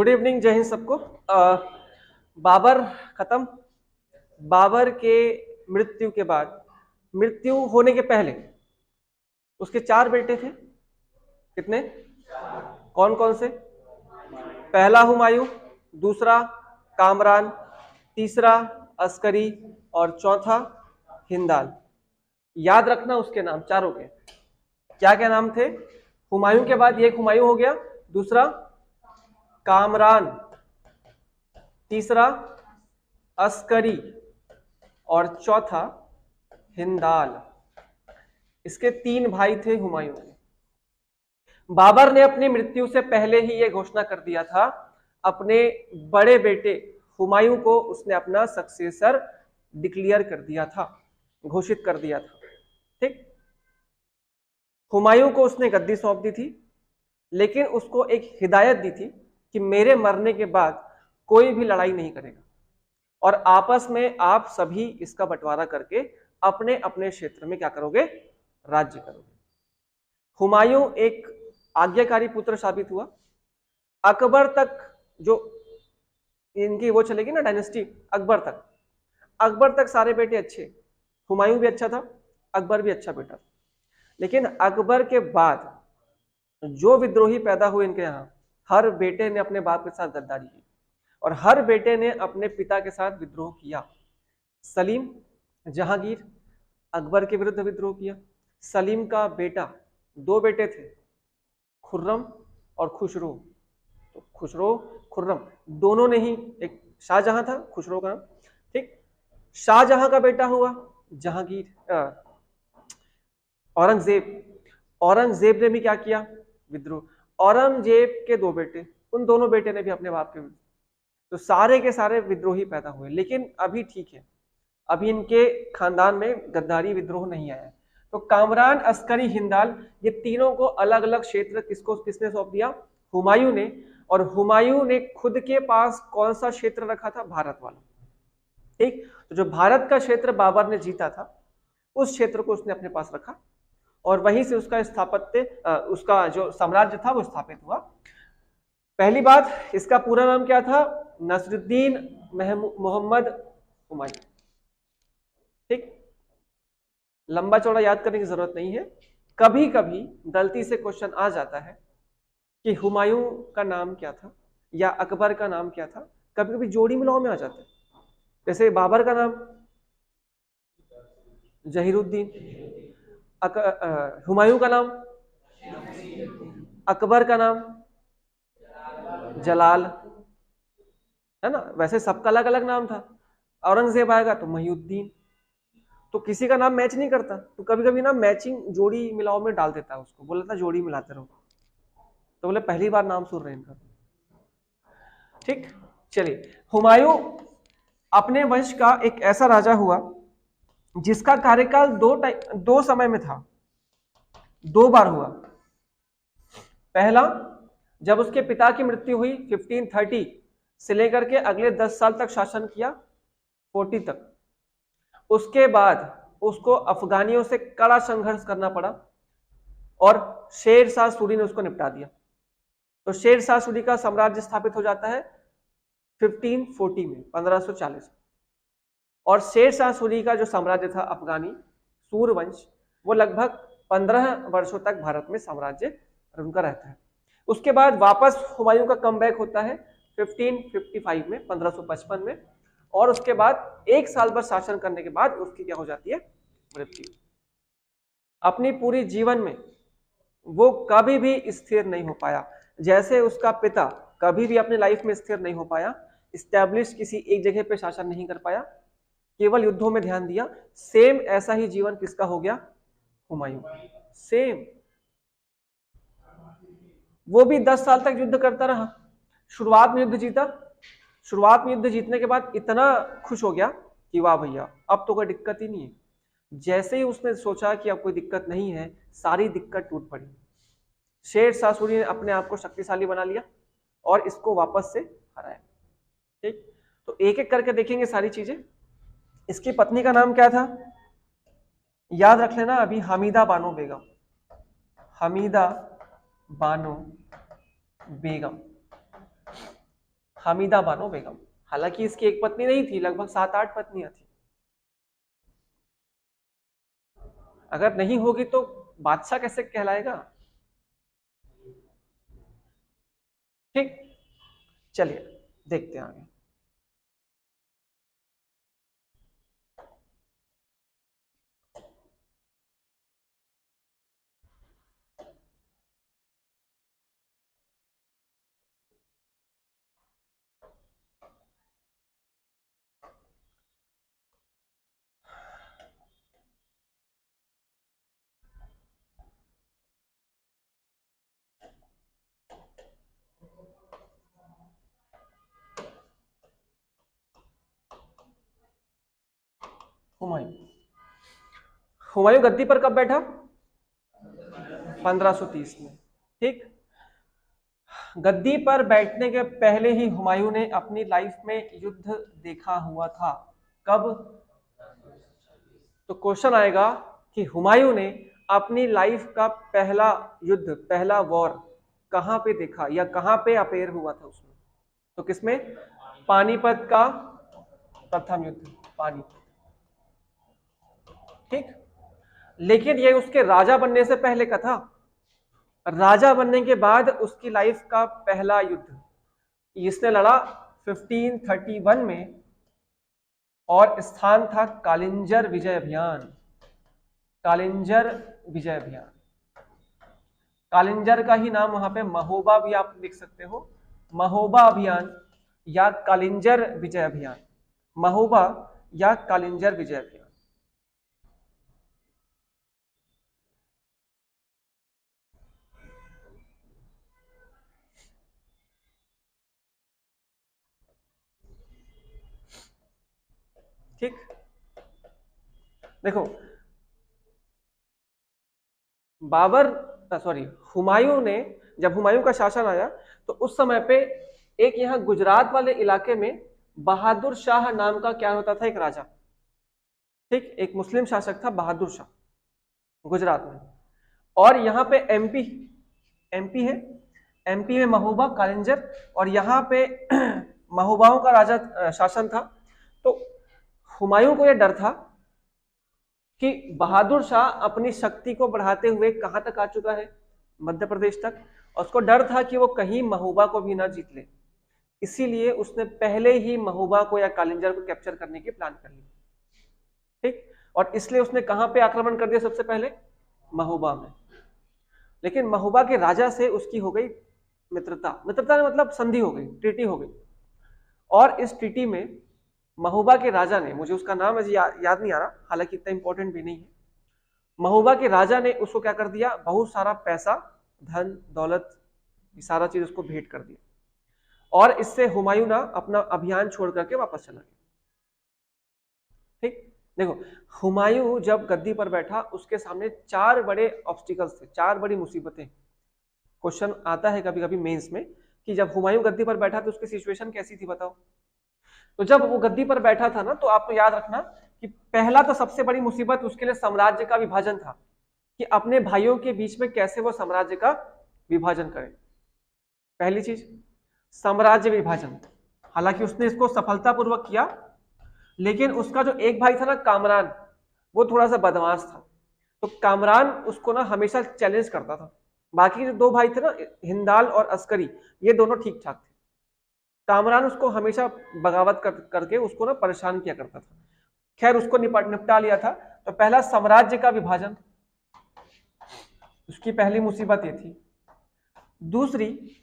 Good evening, जय हिंद सबको। बाबर खत्म। बाबर के मृत्यु के बाद, मृत्यु होने के पहले उसके 4 बेटे थे। कितने? कौन कौन से? पहला हुमायूं, दूसरा कामरान, तीसरा अस्करी और चौथा हिंदाल। याद रखना उसके नाम चारों के। क्या क्या नाम थे? हुमायूं के बाद एक हुमायूं हो गया, दूसरा कामरान, तीसरा अस्करी और चौथा हिंदाल। इसके 3 भाई थे हुमायूं के। बाबर ने अपनी मृत्यु से पहले ही यह घोषणा कर दिया था, अपने बड़े बेटे हुमायूं को उसने अपना सक्सेसर डिक्लेयर कर दिया था, घोषित कर दिया था। ठीक। हुमायूं को उसने गद्दी सौंप दी थी, लेकिन उसको एक हिदायत दी थी कि मेरे मरने के बाद कोई भी लड़ाई नहीं करेगा और आपस में आप सभी इसका बंटवारा करके अपने अपने क्षेत्र में क्या करोगे? राज्य करोगे। हुमायूं एक आज्ञाकारी पुत्र साबित हुआ। अकबर तक जो इनकी वो चलेगी ना डायनेस्टी, अकबर तक सारे बेटे अच्छे। हुमायूं भी अच्छा था, अकबर भी अच्छा बेटा था। लेकिन अकबर के बाद जो विद्रोही पैदा हुए इनके यहाँ, हर बेटे ने अपने बाप के साथ गद्दारी की और हर बेटे ने अपने पिता के साथ विद्रोह किया। सलीम, जहांगीर अकबर के विरुद्ध विद्रोह किया। सलीम का बेटा, 2 बेटे थे, खुर्रम और खुसरो। तो खुसरो खुर्रम दोनों ने ही, एक शाहजहां था खुसरो का, ठीक। शाहजहां का बेटा हुआ जहांगीर, औरंगजेब ने भी क्या किया? विद्रोह। औरंगजेब के 2 बेटे, उन दोनों बेटे ने भी अपने बाप के विरुद्ध। तो सारे के सारे विद्रोही पैदा हुए। लेकिन अभी ठीक है, अभी इनके खानदान में गद्दारी विद्रोह नहीं आया। तो कामरान, अस्करी, हिंदाल, ये तीनों को अलग अलग क्षेत्र किसने सौंप दिया? हुमायूं ने। और हुमायूं ने खुद के पास कौन सा क्षेत्र रखा था? भारत वाला। ठीक। तो जो भारत का क्षेत्र बाबर ने जीता था, उस क्षेत्र को उसने अपने पास रखा और वहीं से उसका उसका जो साम्राज्य था वो स्थापित हुआ। पहली बात, इसका पूरा नाम क्या था? नसरुद्दीन मोहम्मद हुमायूं। ठीक। लंबा चौड़ा याद करने की जरूरत नहीं है। कभी कभी गलती से क्वेश्चन आ जाता है कि हुमायूं का नाम क्या था या अकबर का नाम क्या था। कभी कभी जोड़ी मिलाओ में आ जाता है। जैसे बाबर का नाम जहीरुद्दीन, हुमायूं का नाम, अकबर का नाम जलाल, है ना। वैसे सबका अलग अलग नाम था। औरंगजेब आएगा तो महिउद्दीन। तो किसी का नाम मैच नहीं करता, तो कभी कभी ना मैचिंग जोड़ी मिलाओ में डाल देता है उसको, बोला था जोड़ी मिलाते रहो। तो बोले पहली बार नाम सुन रहे हैं इनका। ठीक। चलिए, हुमायूं अपने वंश का एक ऐसा राजा हुआ जिसका कार्यकाल 2 समय में था, 2 बार हुआ। पहला, जब उसके पिता की मृत्यु हुई 1530 से लेकर के अगले 10 साल तक शासन किया, 40 तक। उसके बाद उसको अफगानियों से कड़ा संघर्ष करना पड़ा और शेर शाह सूरी ने उसको निपटा दिया। तो शेर शाह सूरी का साम्राज्य स्थापित हो जाता है 1540 में, 1540। और शेर शाह सूरी का जो साम्राज्य था अफगानी सूरवंश, वो लगभग 15 वर्षों तक भारत में साम्राज्य उनका रहता है। उसके बाद वापस हुमायूं का कमबैक होता है 1555 में, 1555 में। और उसके बाद 1 साल भर शासन करने के बाद उसकी क्या हो जाती है? मृत्यु। अपनी पूरी जीवन में वो कभी भी स्थिर नहीं हो पाया, जैसे उसका पिता कभी भी अपनी लाइफ में स्थिर नहीं हो पाया, इस्टेब्लिश किसी एक जगह पे शासन नहीं कर पाया, केवल युद्धों में ध्यान दिया। सेम ऐसा ही जीवन किसका हो गया? हुमायूं। सेम। वो भी 10 साल तक युद्ध करता रहा। शुरुआत में युद्ध जीता, शुरुआत में युद्ध जीतने के बाद इतना खुश हो गया कि वाह भैया, अब तो कोई दिक्कत ही नहीं है। जैसे ही उसने सोचा कि अब कोई दिक्कत नहीं है, सारी दिक्कत टूट पड़ी। शेर शाह सूरी ने अपने आप को शक्तिशाली बना लिया और इसको वापस से हराया। ठीक। तो एक एक करके देखेंगे सारी चीजें। इसकी पत्नी का नाम क्या था? याद रख लेना अभी, हमीदा बानो बेगम। हमीदा बानो बेगम। हमीदा बानो बेगम। हालांकि इसकी एक पत्नी नहीं थी, लगभग 7-8 पत्नियां थी। अगर नहीं होगी तो बादशाह कैसे कहलाएगा? ठीक, चलिए देखते हैं आगे। हुमायूं, हुमायूं गद्दी पर कब बैठा? 1530 में। ठीक, गद्दी पर बैठने के पहले ही हुमायूं ने अपनी लाइफ में युद्ध देखा हुआ था। कब? तो क्वेश्चन आएगा कि हुमायूं ने अपनी लाइफ का पहला युद्ध, पहला वॉर कहां पे देखा या कहां पे अपेयर हुआ था उसमें? तो किसमें? पानीपत का प्रथम युद्ध, पानीपत। ठीक, लेकिन ये उसके राजा बनने से पहले का था। राजा बनने के बाद उसकी लाइफ का पहला युद्ध इसने लड़ा 1531 में, और स्थान था कालिंजर विजय अभियान। कालिंजर विजय अभियान, कालिंजर का ही नाम वहां पे महोबा भी आप लिख सकते हो, महोबा अभियान या कालिंजर विजय अभियान, महोबा या कालिंजर विजय अभियान। ठीक, देखो बाबर, सॉरी, हुमायूं ने, जब हुमायूं का शासन आया तो उस समय पे एक यहाँ गुजरात वाले इलाके में बहादुर शाह नाम का क्या होता था, एक राजा। ठीक, एक मुस्लिम शासक था बहादुर शाह, गुजरात में। और यहाँ पे एमपी, एमपी है, एमपी में महोबा, कालिंजर, और यहाँ पे महोबाओं का राजा शासन था। तो हुमायूं को यह डर था कि बहादुर शाह अपनी शक्ति को बढ़ाते हुए कहां तक आ चुका है, मध्य प्रदेश तक, और उसको डर था कि वो कहीं महोबा को भी ना जीत ले। इसीलिए उसने पहले ही महोबा को या कालिंजर को कैप्चर करने की प्लान कर ली। ठीक, और इसलिए उसने कहां पे आक्रमण कर दिया सबसे पहले? महोबा में। लेकिन महोबा के राजा से उसकी हो गई मित्रता, मित्रता ने मतलब संधि हो गई, ट्रीटी हो गई। और इस ट्रीटी में महोबा के राजा ने, मुझे उसका नाम अभी याद नहीं आ रहा, हालांकि इतना इंपॉर्टेंट भी नहीं है, महोबा के राजा ने उसको क्या कर दिया, बहुत सारा पैसा, धन दौलत, ये सारा चीज उसको भेंट कर दिया। और इससे हुमायूं ना अपना अभियान छोड़ करके वापस चला गया। ठीक, देखो हुमायूं जब गद्दी पर बैठा उसके सामने 4 बड़े ऑब्स्टिकल्स थे, 4 बड़ी मुसीबतें। क्वेश्चन आता है कभी कभी मेंस में कि जब हुमायूं गद्दी पर बैठा तो उसकी सिचुएशन कैसी थी, बताओ। तो जब वो गद्दी पर बैठा था ना, तो आपको याद रखना कि पहला तो सबसे बड़ी मुसीबत उसके लिए साम्राज्य का विभाजन था, कि अपने भाइयों के बीच में कैसे वो साम्राज्य का विभाजन करे। पहली चीज साम्राज्य विभाजन। हालांकि उसने इसको सफलतापूर्वक किया, लेकिन उसका जो एक भाई था ना कामरान, वो थोड़ा सा बदमाश था। तो कामरान उसको ना हमेशा चैलेंज करता था। बाकी जो 2 भाई थे ना, हिंदाल और अस्करी, ये दोनों ठीक ठाक थे। कामरान उसको हमेशा बगावत करके उसको ना परेशान किया करता था। खैर उसको निपटा लिया था। तो पहला साम्राज्य का विभाजन, उसकी पहली मुसीबत ये थी। दूसरी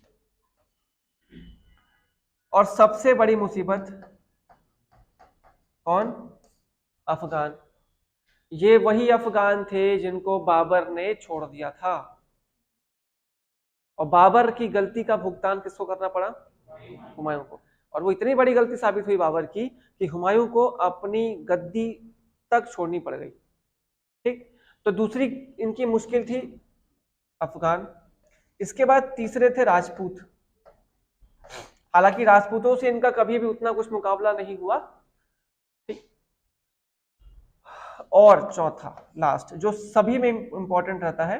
और सबसे बड़ी मुसीबत कौन? अफगान। ये वही अफगान थे जिनको बाबर ने छोड़ दिया था, और बाबर की गलती का भुगतान किसको करना पड़ा? हुमायूं को। और वो इतनी बड़ी गलती साबित हुई बाबर की कि हुमायूं को अपनी गद्दी तक छोड़नी पड़ गई। ठीक, तो दूसरी इनकी मुश्किल थी अफगान। इसके बाद तीसरे थे राजपूत। हालांकि राजपूतों से इनका कभी भी उतना कुछ मुकाबला नहीं हुआ। ठीक, और चौथा लास्ट जो सभी में इंपॉर्टेंट रहता है,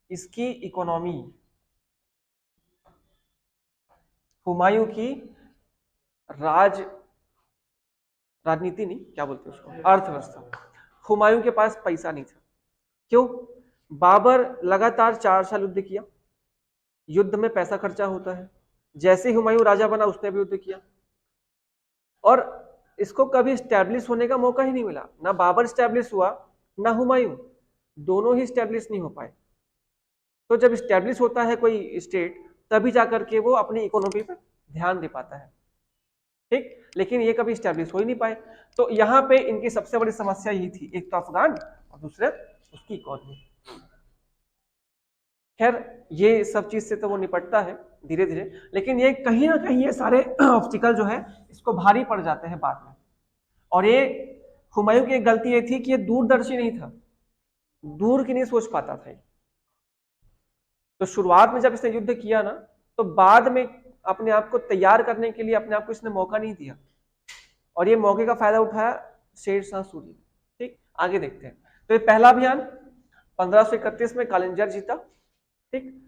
इसकी इकोनॉमी, हुमायूं की राजनीति नहीं, क्या बोलते हैं उसको, अर्थव्यवस्था। हुमायूं के पास पैसा नहीं था। क्यों? बाबर लगातार 4 साल युद्ध किया, युद्ध में पैसा खर्चा होता है। जैसे ही हुमायूं राजा बना उसने भी युद्ध किया, और इसको कभी स्टैब्लिश होने का मौका ही नहीं मिला। ना बाबर स्टैब्लिश हुआ, ना हुमायूं, दोनों ही स्टैब्लिश नहीं हो पाए। तो जब स्टैब्लिश होता है कोई स्टेट, तभी जाकर के वो अपनी इकोनॉमी पर ध्यान दे पाता है, ठीक। लेकिन ये कभी स्टैब्लिश हो ही नहीं पाए। तो यहाँ पे इनकी सबसे बड़ी समस्या यही थी, एक तो अफगान और दूसरे उसकी इकोनॉमी। खैर ये सब चीज से तो वो निपटता है धीरे धीरे, लेकिन ये कहीं ना कहीं ये सारे ऑब्स्टिकल जो है इसको भारी पड़ जाते हैं बाद में। और ये हुमायूं की एक गलती ये थी कि ये दूरदर्शी नहीं था, दूर की नहीं सोच पाता था। तो शुरुआत में जब इसने युद्ध किया ना, तो बाद में अपने आप को तैयार करने के लिए अपने आप को इसने मौका नहीं दिया, और ये मौके का फायदा उठाया शेर शाह सूरी। ठीक, आगे देखते हैं। तो ये पहला अभियान 1531 में कालिंजर जीता, ठीक।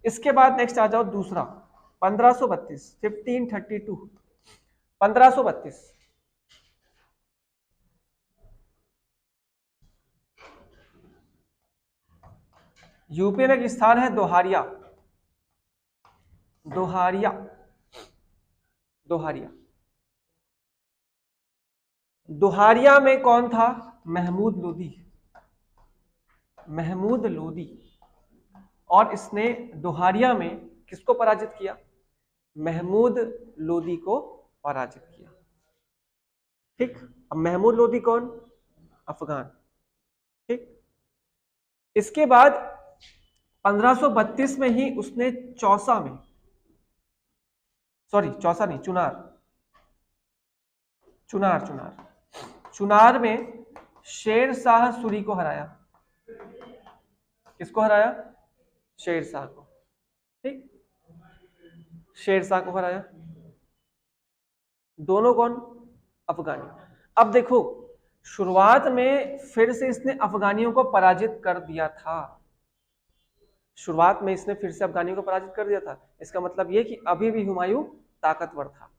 इसके बाद नेक्स्ट आ जाओ दूसरा 1532, 1532, 1532। यूपी में एक स्थान है दोहारिया, दोहारिया, दोहारिया। दोहारिया में कौन था? महमूद लोदी, महमूद लोदी। और इसने दोहारिया में किसको पराजित किया? महमूद लोदी को पराजित किया, ठीक। अब महमूद लोदी कौन? अफगान, ठीक। इसके बाद 1532 में ही उसने चौसा में, सॉरी चौसा नहीं, चुनार, चुनार, चुनार, चुनार में शेर शाह सूरी को हराया। किसको हराया? शेर शाह को, ठीक। शेर शाह को हराया। दोनों कौन? अफगानी। अब देखो, शुरुआत में फिर से इसने अफगानियों को पराजित कर दिया था, शुरुआत में इसने फिर से अफगानियों को पराजित कर दिया था। इसका मतलब यह कि अभी भी हुमायूं ताकतवर था,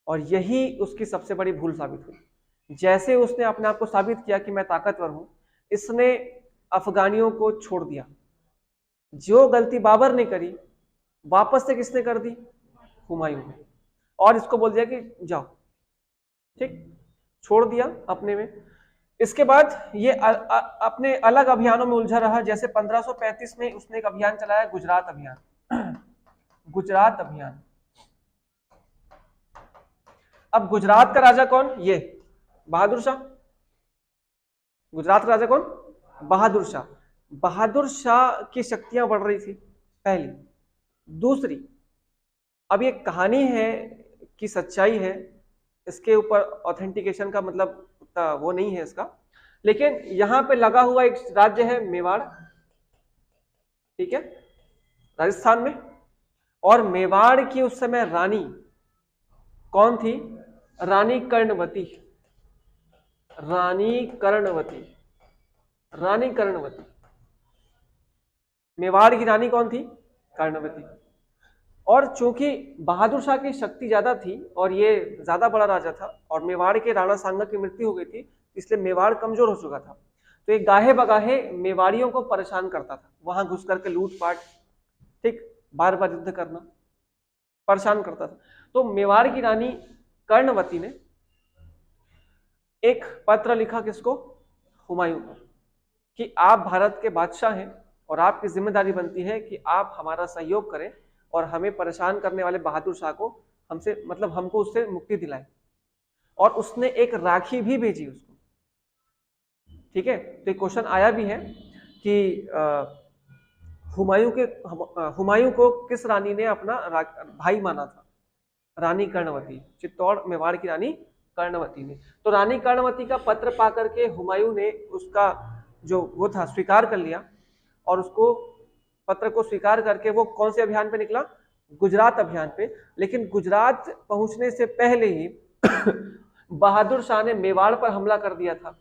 और यही उसकी सबसे बड़ी भूल साबित हुई। जैसे उसने अपने आप को साबित किया कि मैं ताकतवर हूं, इसने अफगानियों को छोड़ दिया। जो गलती बाबर ने करी, वापस से किसने कर दी? हुमायूं ने। और इसको बोल दिया कि जाओ, ठीक, छोड़ दिया अपने में। इसके बाद ये अपने अलग अभियानों में उलझा रहा। जैसे 1535 में उसने एक अभियान चलाया, गुजरात अभियान, गुजरात अभियान। अब गुजरात का राजा कौन? ये बहादुर शाह। गुजरात का राजा कौन? बहादुर शाह। बहादुर शाह की शक्तियां बढ़ रही थी, पहली। दूसरी, अब ये कहानी है कि सच्चाई है, इसके ऊपर ऑथेंटिकेशन का मतलब वो नहीं है इसका, लेकिन यहां पे लगा हुआ एक राज्य है मेवाड़, ठीक है, राजस्थान में। और मेवाड़ की उस समय रानी कौन थी? रानी कर्णवती, रानी कर्णवती, रानी कर्णवती। मेवाड़ की रानी कौन थी? कर्णवती। और चूंकि बहादुर शाह की शक्ति ज्यादा थी और ये ज्यादा बड़ा राजा था, और मेवाड़ के राणा सांगा की मृत्यु हो गई थी, इसलिए मेवाड़ कमजोर हो चुका था। तो ये गाहे बगाहे मेवाड़ियों को परेशान करता था, वहां घुस करके लूटपाट, ठीक, बार बार युद्ध करना, परेशान करता था। तो मेवाड़ की रानी कर्णवती ने एक पत्र लिखा, किसको? हुमायूं को, कि आप भारत के बादशाह हैं और आपकी जिम्मेदारी बनती है कि आप हमारा सहयोग करें और हमें परेशान करने वाले बहादुर शाह को हमसे, मतलब हमको उससे मुक्ति दिलाए। और उसने एक राखी भी भेजी उसको, ठीक है। तो एक क्वेश्चन आया भी है कि हुमायूं को किस रानी ने अपना भाई माना था? रानी कर्णवती, चित्तौड़ मेवाड़ की रानी कर्णवती ने। तो रानी कर्णवती का पत्र पा करके हुमायूं ने उसका जो वो था स्वीकार कर लिया, और उसको पत्र को स्वीकार करके वो कौन से अभियान पे निकला? गुजरात अभियान पे। लेकिन गुजरात पहुंचने से पहले ही बहादुर शाह ने मेवाड़ पर हमला कर दिया था,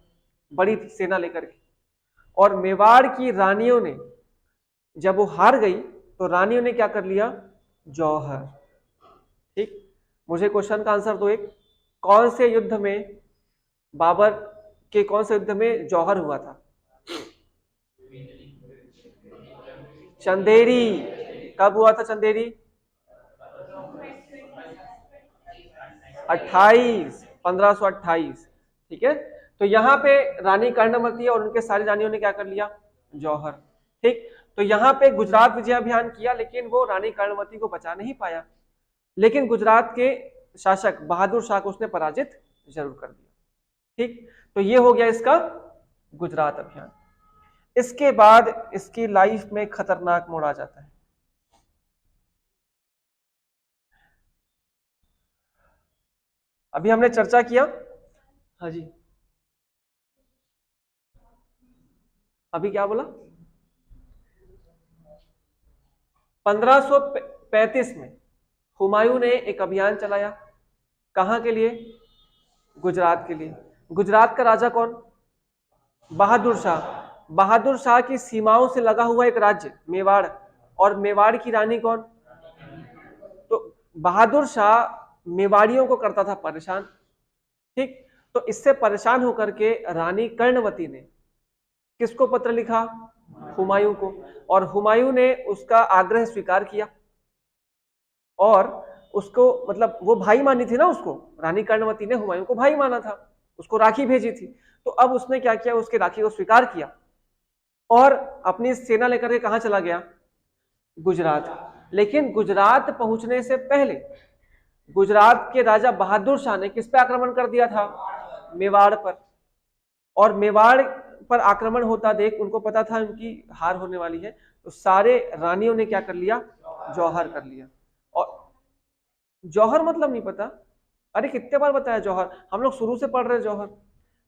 बड़ी सेना लेकर के। और मेवाड़ की रानियों ने, जब वो हार गई, तो रानियों ने क्या कर लिया? जौहर, ठीक, मुझे क्वेश्चन का आंसर दो एक। कौन से युद्ध में, बाबर के कौन से युद्ध में जौहर हुआ था? चंदेरी। कब हुआ था चंदेरी? 1528। ठीक है, तो यहाँ पे रानी कर्णमती और उनके सारी रानियों ने क्या कर लिया? जौहर। ठीक, तो यहाँ पे गुजरात विजय अभियान किया, लेकिन वो रानी कर्णमती को बचा नहीं पाया, लेकिन गुजरात के शासक बहादुर शाह को उसने पराजित जरूर कर दिया। ठीक, तो ये हो गया इसका गुजरात अभियान। इसके बाद इसकी लाइफ में खतरनाक मोड़ आ जाता है। अभी हमने चर्चा किया। हाँ जी, अभी क्या बोला? 1535 में हुमायूं ने एक अभियान चलाया। कहां के लिए? गुजरात के लिए। गुजरात का राजा कौन? बहादुर शाह। बहादुर शाह की सीमाओं से लगा हुआ एक राज्य मेवाड़, और मेवाड़ की रानी कौन? तो बहादुर शाह मेवाड़ियों को करता था परेशान। ठीक, तो इससे परेशान होकर के रानी कर्णवती ने किसको पत्र लिखा? हुमायूं को। और हुमायूं ने उसका आग्रह स्वीकार किया, और उसको मतलब वो भाई मानी थी ना उसको, रानी कर्णवती ने हुमायूं को भाई माना था, उसको राखी भेजी थी। तो अब उसने क्या किया? उसकी राखी को स्वीकार किया और अपनी सेना लेकर के कहां चला गया? गुजरात। लेकिन गुजरात पहुंचने से पहले गुजरात के राजा बहादुर शाह ने किस पे आक्रमण कर दिया था? मेवाड़ पर। और मेवाड़ पर आक्रमण होता देख उनको पता था उनकी हार होने वाली है, तो सारे रानियों ने क्या कर लिया? जौहर कर लिया। और जौहर मतलब नहीं पता? अरे कितने बार बताया जौहर, हम लोग शुरू से पढ़ रहे हैं जौहर।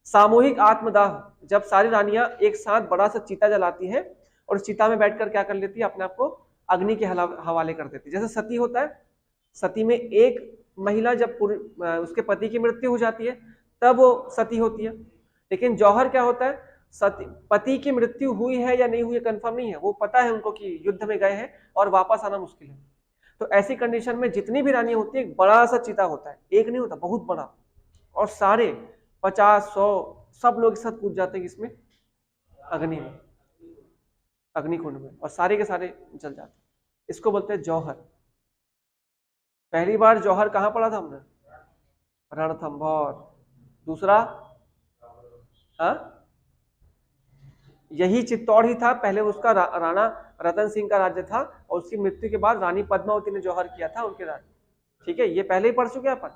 सामूहिक आत्मदाह, जब सारी रानियां एक साथ बड़ा सा चीता जलाती हैं और चीता में बैठकर क्या कर लेती है? अपने आप को अग्नि के हवाले कर देती है। जैसे सती होता है, सती में एक महिला जब उसके पति की मृत्यु हो जाती है तब वो सती होती है। लेकिन जौहर क्या होता है? सती, पति की मृत्यु हुई है या नहीं हुई कंफर्म नहीं है, वो पता है उनको कि युद्ध में गए हैं और वापस आना मुश्किल है। तो ऐसी कंडीशन में जितनी भी रानियां होती है, एक बड़ा सा चीता होता है, एक नहीं होता, बहुत बड़ा, और सारे 50-100 सब लोग एक साथ कूद जाते हैं इसमें, अग्नि में, अग्निकुंड में, और सारे के सारे जल जाते हैं। इसको बोलते हैं जौहर। पहली बार जौहर कहां पढ़ा था हमने? रणथंभौर। दूसरा, हाँ, यही चित्तौड़ ही था पहले, उसका राणा रतन सिंह का राज्य था, और उसकी मृत्यु के बाद रानी पद्मावती ने जौहर किया था उनके राज्य। ठीक है, ये पहले ही पढ़ चुके अपन।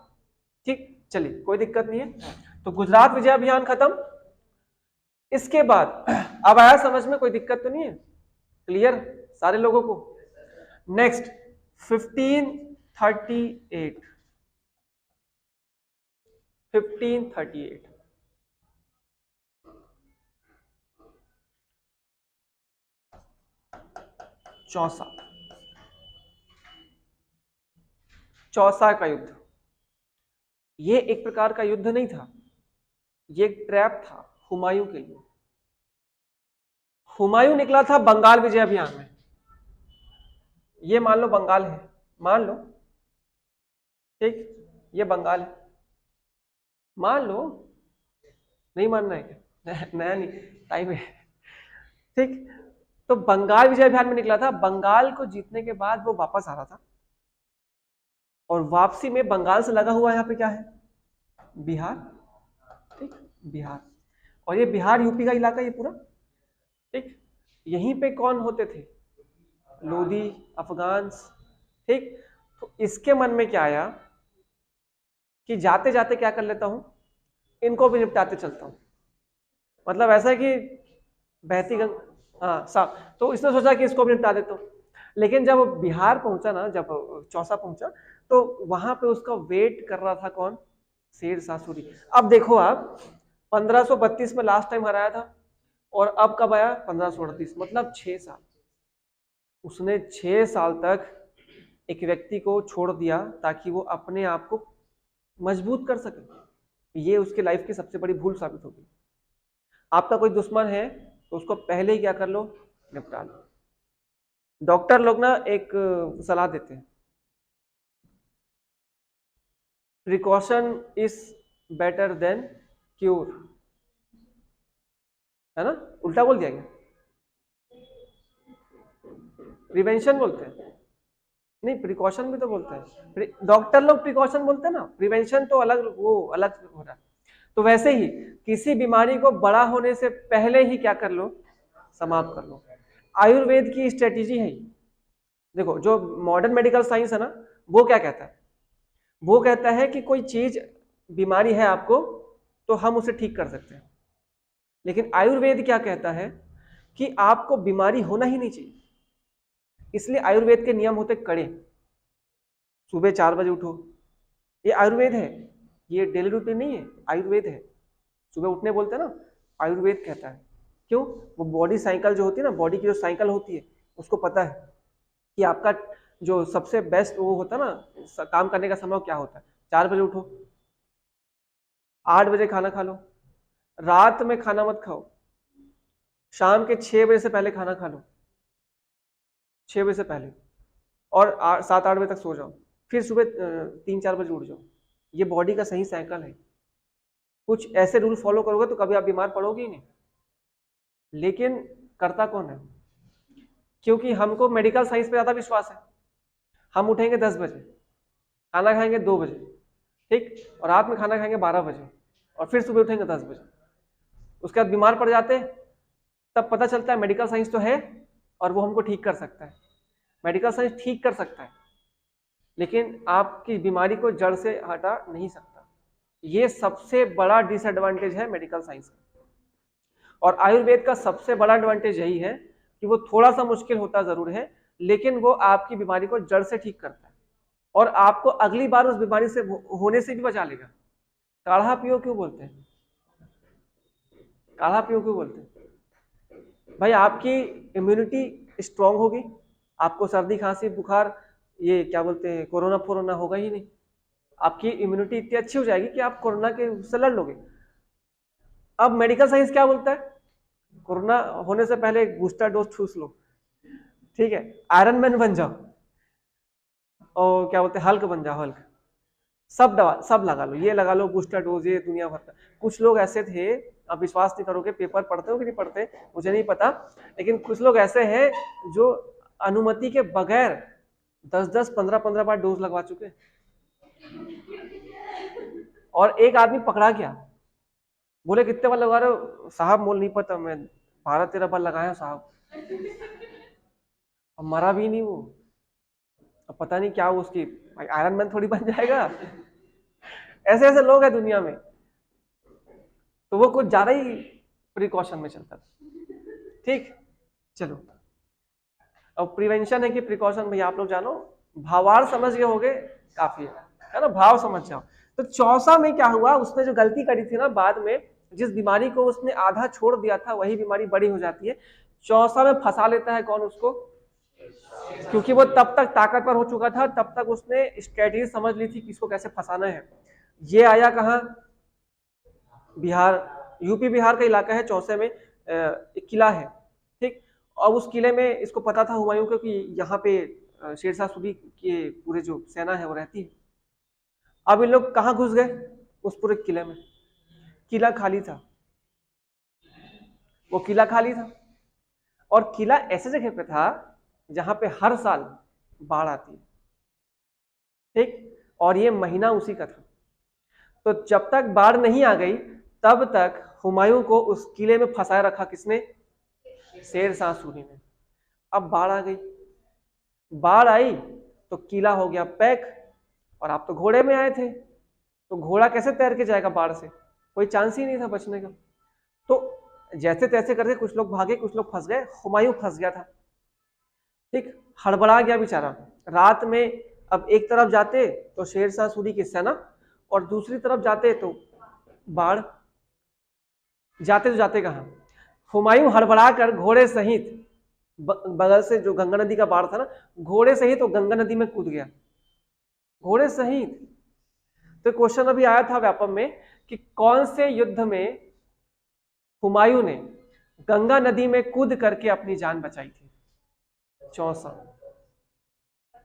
ठीक, चलिए कोई दिक्कत नहीं है। तो गुजरात विजय अभियान खत्म। इसके बाद अब आया समझ में? कोई दिक्कत तो नहीं है? क्लियर सारे लोगों को? नेक्स्ट 1538। 1538 चौसा, चौसा का युद्ध। ये एक प्रकार का युद्ध नहीं था, ये एक ट्रैप था हुमायूं के लिए। हुमायूं निकला था बंगाल विजय अभियान में। ये मान लो बंगाल है, मान लो, ठीक, ये बंगाल है, मान लो। नहीं मानना है क्या? नया नहीं, टाइम है। ठीक, तो बंगाल विजय अभियान में निकला था। बंगाल को जीतने के बाद वो वापस आ रहा था, और वापसी में बंगाल से लगा हुआ यहाँ पे क्या है? बिहार। ठीक, बिहार, और ये बिहार यूपी का इलाका ये पूरा। ठीक, यहीं पे कौन होते थे? लोधी, अफगान्स। ठीक, तो इसके मन में क्या आया कि जाते जाते क्या कर लेता हूं, इनको भी निपटाते चलता हूं। मतलब ऐसा है कि बहती गंग, हाँ साफ, तो इसने सोचा कि इसको भी निपटा देता हूं। लेकिन जब बिहार पहुंचा ना, जब चौसा पहुंचा, तो वहां पे उसका वेट कर रहा था कौन? शेर शाह सूरी। अब देखो आप, 1532 में लास्ट टाइम हराया था, और अब कब आया? 1538, मतलब 6 साल। उसने 6 साल तक एक व्यक्ति को छोड़ दिया ताकि वो अपने आप को मजबूत कर सके। ये उसके लाइफ की सबसे बड़ी भूल साबित होगी। आपका कोई दुश्मन है तो उसको पहले ही क्या कर लो? निपटा लो। डॉक्टर लोग ना एक सलाह देते हैं, precaution is better than cure, है ना? उल्टा बोल दिया क्या? प्रिवेंशन बोलते हैं, नहीं प्रिकॉशन भी तो बोलते हैं, डॉक्टर लोग प्रिकॉशन बोलते हैं ना, प्रिवेंशन तो अलग, वो अलग हो रहा है। तो वैसे ही किसी बीमारी को बड़ा होने से पहले ही क्या कर लो, समाप्त कर लो। आयुर्वेद की स्ट्रेटेजी है। देखो जो मॉडर्न मेडिकल साइंस है ना, वो क्या कहता है, वो कहता है कि कोई चीज बीमारी है आपको तो हम उसे ठीक कर सकते हैं, लेकिन आयुर्वेद क्या कहता है कि आपको बीमारी होना ही नहीं चाहिए। इसलिए आयुर्वेद के नियम होते कड़े। सुबह 4 बजे उठो, ये आयुर्वेद है, ये डेली रूटीन नहीं है, आयुर्वेद है। सुबह उठने बोलते हैं ना, आयुर्वेद कहता है। क्यों? वो बॉडी साइकिल जो होती है ना, बॉडी की जो साइकिल होती है, उसको पता है कि आपका जो सबसे बेस्ट वो होता है ना काम करने का समय क्या होता है। 4 बजे उठो, 8 बजे खाना खा लो, रात में खाना मत खाओ, शाम के 6 बजे से पहले खाना खा लो, 6 बजे से पहले, और 7-8 बजे तक सो जाओ, फिर सुबह 3-4 बजे उठ जाओ। ये बॉडी का सही साइकिल है। कुछ ऐसे रूल फॉलो करोगे तो कभी आप बीमार पड़ोगे ही नहीं। लेकिन करता कौन है? क्योंकि हमको मेडिकल साइंस पे ज्यादा विश्वास है। हम उठेंगे 10 बजे, खाना खाएंगे 2 बजे, ठीक, और रात में खाना खाएंगे 12 बजे, और फिर सुबह उठेंगे 10 बजे। उसके बाद बीमार पड़ जाते हैं, तब पता चलता है मेडिकल साइंस तो है और वो हमको ठीक कर सकता है। मेडिकल साइंस ठीक कर सकता है, लेकिन आपकी बीमारी को जड़ से हटा नहीं सकता। ये सबसे बड़ा डिसएडवांटेज है मेडिकल साइंस का। और आयुर्वेद का सबसे बड़ा एडवांटेज यही है कि वो थोड़ा सा मुश्किल होता जरूर है, लेकिन वो आपकी बीमारी को जड़ से ठीक करता है और आपको अगली बार उस बीमारी से होने से भी बचा लेगा। काढ़ा पियो क्यों बोलते हैं? काढ़ा पियो क्यों बोलते हैं? भाई आपकी इम्यूनिटी स्ट्रांग होगी, आपको सर्दी खांसी बुखार ये क्या बोलते हैं कोरोना फोरोना होगा ही नहीं। आपकी इम्यूनिटी इतनी अच्छी हो जाएगी कि आप कोरोना के से लड़ लोगे। अब मेडिकल साइंस क्या बोलता है? कोरोना होने से पहले एक बूस्टर डोज ठूस लो, ठीक है, आयरन मैन बन जाओ, और क्या बोलते हैं हल्क बन जाओ, हल्क, सब दवा सब लगा लो, ये लगा लो बूस्टर डोज, ये दुनिया भर का। कुछ लोग ऐसे थे, आप विश्वास नहीं करोगे, पेपर पढ़ते हो कि नहीं पढ़ते मुझे नहीं पता, लेकिन कुछ लोग ऐसे हैं जो अनुमति के बगैर 10-10 15-15 बार डोज लगवा चुके हैं। और एक आदमी पकड़ा गया, बोले कितने बार लगा रहे हो साहब? मोल नहीं पता, मैं 12-13 बार लगाया साहब। अब मरा भी नहीं वो, अब पता नहीं क्या उसकी आयरन मैन थोड़ी बन जाएगा। ऐसे ऐसे लोग हैं दुनिया में, तो वो कुछ ज्यादा ही प्रिकॉशन में चलता था। ठीक, चलो, अब प्रिवेंशन है कि प्रिकॉशन, भैया आप लोग जानो, भावार्थ समझ गए होगे, काफी है ना, भाव समझ जाओ। तो चौसा में क्या हुआ, उसने जो गलती करी थी ना बाद में, जिस बीमारी को उसने आधा छोड़ दिया था वही बीमारी बड़ी हो जाती है। चौसा में फंसा लेता है कौन उसको? क्योंकि वो तब तक ताकतवर हो चुका था, तब तक उसने स्ट्रेटेजी समझ ली थी कि इसको कैसे फंसाना है। ये आया कहाँ? बिहार, यूपी बिहार का इलाका है, चौसे में एक किला है, ठीक, और उस किले में इसको पता था हुमायूं को कि यहाँ पे शेरशाह सूरी के पूरे जो सेना है वो रहती है। अब इन लोग कहाँ घुस गए? उस पूरे किले में। किला खाली था, वो किला खाली था, और किला ऐसे जगह पे था जहां पे हर साल बाढ़ आती है, ठीक, और ये महीना उसी का था। तो जब तक बाढ़ नहीं आ गई तब तक हुमायूं को उस किले में फंसाए रखा किसने? शेरशाह सूरी ने। अब बाढ़ आ गई, बाढ़ आई तो किला हो गया पैक, और आप तो घोड़े में आए थे, तो घोड़ा कैसे तैर के जाएगा बाढ़ से? कोई चांस ही नहीं था बचने का। तो जैसे तैसे करके कुछ लोग भागे, कुछ लोग फंस गए, हुमायूं फंस गया था, ठीक, हड़बड़ा गया बेचारा। रात में अब एक तरफ जाते तो शेरशाह सूरी की सेना, और दूसरी तरफ जाते तो बाढ़। जाते तो जाते कहां? हुमायूं हड़बड़ा कर घोड़े सहित, बगल से जो गंगा नदी का बाढ़ था ना, घोड़े सहित वो गंगा नदी में कूद गया, घोड़े सहित। तो क्वेश्चन अभी आया था व्यापम में कि कौन से युद्ध में हुमायूं ने गंगा नदी में कूद करके अपनी जान बचाई थी? चौसा,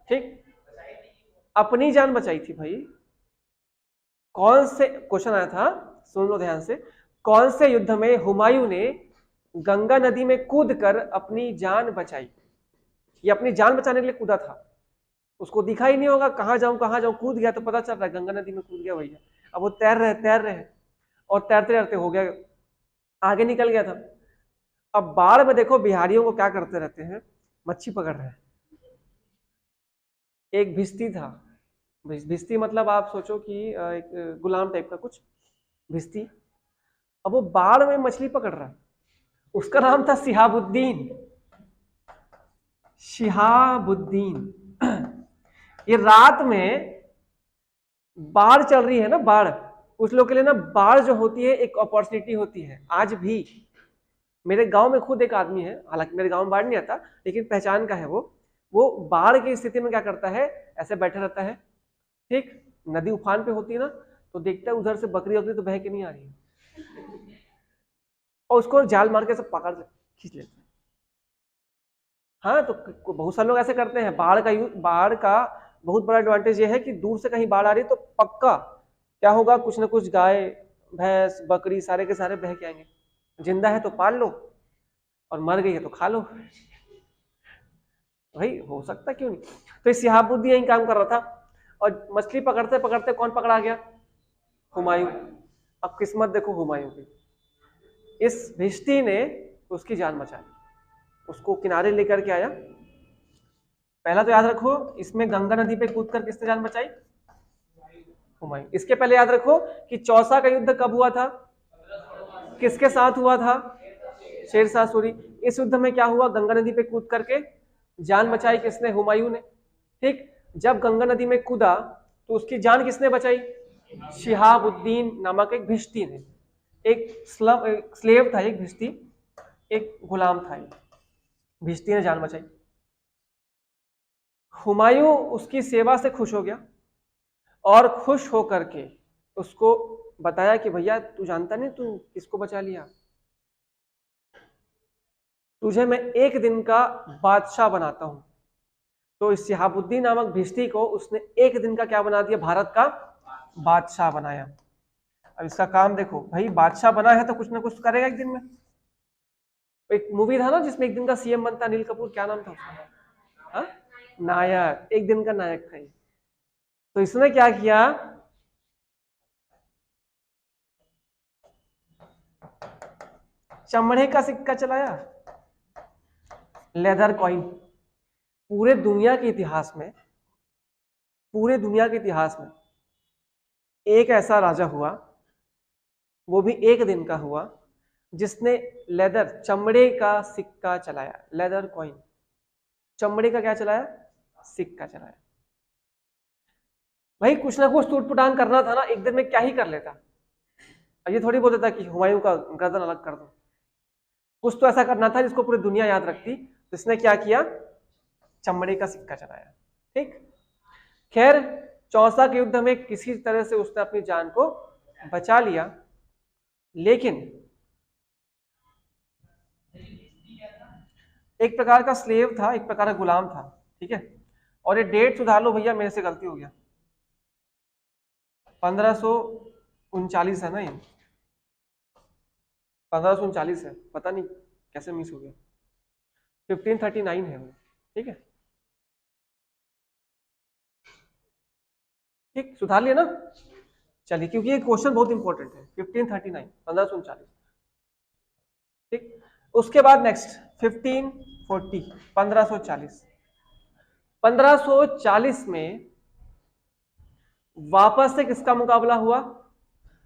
ठीक, अपनी जान बचाई थी भाई। कौन से, क्वेश्चन आया था, सुन लो ध्यान से, कौन से युद्ध में हुमायूं ने गंगा नदी में कूदकर अपनी जान बचाई? ये अपनी जान बचाने के लिए कूदा था, उसको दिखा ही नहीं होगा कहां जाऊं, कूद गया तो पता चल रहा है गंगा नदी में कूद गया भैया। अब वो तैर रहे और तैरते तैरते हो गया, आगे निकल गया था। अब बाढ़ में देखो बिहारियों को क्या करते रहते हैं, मच्छी पकड़ रहे हैं। एक भिस्ती था, भिस्ती मतलब आप सोचो कि एक गुलाम टाइप का कुछ भिस्ती। अब वो बाढ़ में मछली पकड़ रहा है, उसका नाम था शिहाबुद्दीन। शिहाबुद्दीन ये रात में बाढ़ चल रही है ना, बाढ़, कुछ लोग के लिए ना बाढ़ जो होती है एक अपॉर्चुनिटी होती है। आज भी मेरे गांव में खुद एक आदमी है, हालांकि मेरे गांव में बाढ़ नहीं आता लेकिन पहचान का है वो बाढ़ की स्थिति में क्या करता है, ऐसे बैठे रहता है, ठीक, नदी उफान पे होती है ना, तो देखता है उधर से बकरी वकरी तो बह के नहीं आ रही है, और उसको जाल मार के सब पकड़ खींच लेते हैं। हाँ, तो बहुत सारे लोग ऐसे करते हैं। बाढ़ का बहुत बड़ा एडवांटेज ये है कि दूर से कहीं बाढ़ आ रही है तो पक्का क्या होगा, कुछ ना कुछ गाय भैंस बकरी सारे के सारे बह के आएंगे। जिंदा है तो पाल लो और मर गई है तो खा लो, भाई हो सकता क्यों नहीं। तो इस शिहाबुद्दीन यही काम कर रहा था, और मछली पकड़ते पकड़ते कौन पकड़ा गया, हुमायूं। अब किस्मत देखो हुमायूं की, इस भिश्ती ने उसकी जान बचा ली, उसको किनारे लेकर के आया। पहला तो याद रखो, इसमें गंगा नदी पे कूदकर किसने जान बचाई, हुमायूं। इसके पहले याद रखो कि चौसा का युद्ध कब हुआ था, किसके साथ हुआ था, शेरशाह सूरी। इस युद्ध में क्या हुआ, गंगा नदी पे कूद करके जान बचाई किसने, हुमायूं ने। ठीक, जब गंगा नदी में कूदा तो उसकी जान किसने बचाई, शिहाबुद्दीन नामक एक भिश्ती ने। एक स्लेव था, एक भिश्ती, एक गुलाम था, भिश्ती ने जान बचाई। हुमायूं उसकी सेवा से खुश हो गया और खुश होकर के उसको बताया कि भैया तू जानता नहीं तू किसको बचा लिया, तुझे मैं एक दिन का बादशाह बनाता हूं। तो इस शिहाबुद्दीन नामक भिश्ती को उसने एक दिन का क्या बना दिया, भारत का बादशाह बनाया। अब इसका काम देखो भाई, बादशाह बना है तो कुछ ना कुछ करेगा एक दिन में। एक मूवी था ना जिसमें एक दिन का सीएम बनता, अनिल कपूर, क्या नाम था उसका, हाँ? नायक, एक दिन का नायक था। तो इसने क्या किया, चमड़े का सिक्का चलाया, लेदर कॉइन। पूरे दुनिया के इतिहास में, पूरे दुनिया के इतिहास में एक ऐसा राजा हुआ, वो भी एक दिन का हुआ, जिसने लेदर, चमड़े का सिक्का चलाया, लेदर कॉइन, चमड़े का क्या चलाया, सिक्का चलाया। भाई कुछ ना कुछ टूट-फुटान करना था ना, एक दिन में क्या ही कर लेता। अब ये थोड़ी बोल देता कि हुमायूं का गर्दन अलग कर दो, कुछ तो ऐसा करना था जिसको पूरी दुनिया याद रखती। तो इसने क्या किया, चमड़े का सिक्का चलाया। ठीक, खैर चौसा के युद्ध में किसी तरह से उसने अपनी जान को बचा लिया, लेकिन एक प्रकार का स्लेव था, एक प्रकार का गुलाम था, ठीक है। और ये डेट सुधार लो भैया, मेरे से गलती हो गया, 1539 है ना, ये 1539 है, पता नहीं कैसे मिस हो गया, 1539 है वो, ठीक है। ठीक, सुधार लिया ना, चलिए, क्योंकि ये क्वेश्चन बहुत इंपॉर्टेंट है। 1539, 1539, ठीक। उसके बाद नेक्स्ट 1540, 1540, 1540 में वापस से किसका मुकाबला हुआ।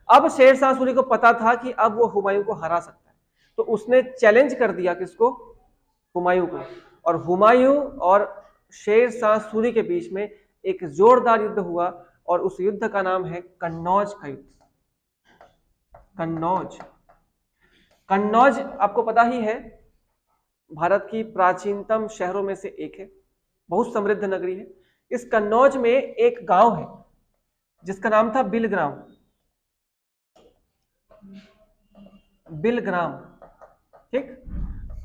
अब शेरशाह सूरी को पता था कि अब वो हुमायूं को हरा सकता है, तो उसने चैलेंज कर दिया किसको, हुमायूं को। और हुमायूं और शेरशाह सूरी के बीच में एक जोरदार युद्ध हुआ, और उस युद्ध का नाम है कन्नौज का युद्ध। कन्नौज, कन्नौज आपको पता ही है, भारत की प्राचीनतम शहरों में से एक है, बहुत समृद्ध नगरी है। इस कन्नौज में एक गांव है जिसका नाम था बिलग्राम, बिलग्राम, ठीक।